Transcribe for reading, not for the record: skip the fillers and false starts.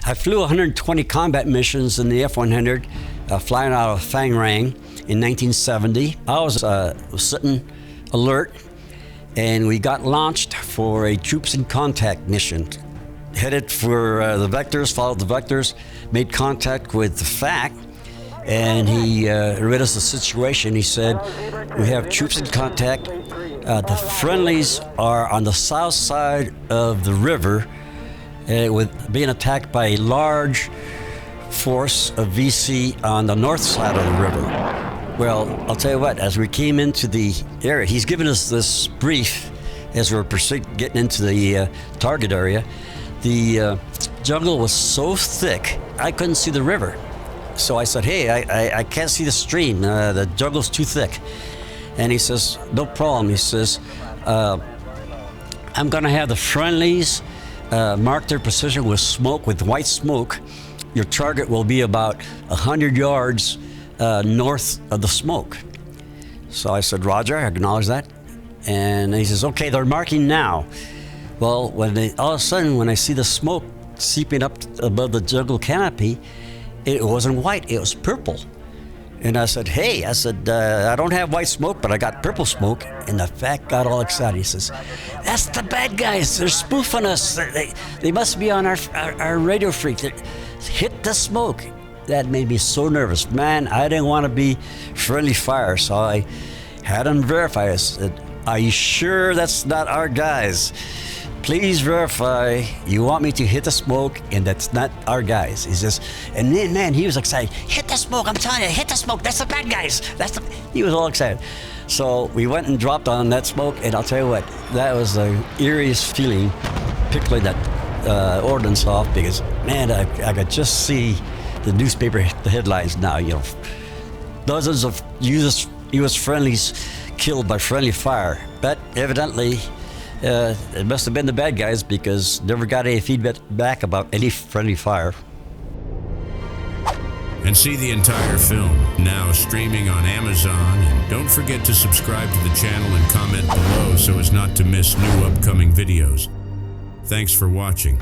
I flew 120 combat missions in the F-100, flying out of Phan Rang in 1970. I was sitting alert, and we got launched for a troops in contact mission. Headed for the vectors, followed the vectors, made contact with the FAC, and he read us the situation. He said, we have troops in contact. The friendlies are on the south side of the river, with being attacked by a large force of VC on the north side of the river. Well, I'll tell you what, as we came into the area, he's given us this brief as we're getting into the target area. The jungle was so thick, I couldn't see the river. So I said, hey, I can't see the stream, the jungle's too thick. And he says, no problem. He says, I'm gonna have the friendlies mark their position with smoke, with white smoke. Your target will be about 100 yards north of the smoke. So I said, Roger, I acknowledge that. And he says, okay, they're marking now. Well, all of a sudden, when I see the smoke seeping up above the jungle canopy, it wasn't white, it was purple. And I said, hey, I don't have white smoke, but I got purple smoke. And the FAC got all excited. He says, that's the bad guys. They're spoofing us. They must be on our radio freak. Hit the smoke. That made me so nervous. Man, I didn't want to be friendly fire, so I had him verify. I said, are you sure that's not our guys? Please verify you want me to hit the smoke and that's not our guys. He says, and then, man, he was excited. Hit the smoke, I'm telling you, hit the smoke. That's the bad guys. He was all excited. So we went and dropped on that smoke, and I'll tell you what, that was the eeriest feeling, pickling that ordnance off, because, man, I could just see the newspaper, the headlines now, you know, dozens of U.S. friendlies killed by friendly fire. But evidently, it must have been the bad guys, because never got any feedback back about any friendly fire. And see the entire film now streaming on Amazon. And don't forget to subscribe to the channel and comment below so as not to miss new upcoming videos. Thanks for watching.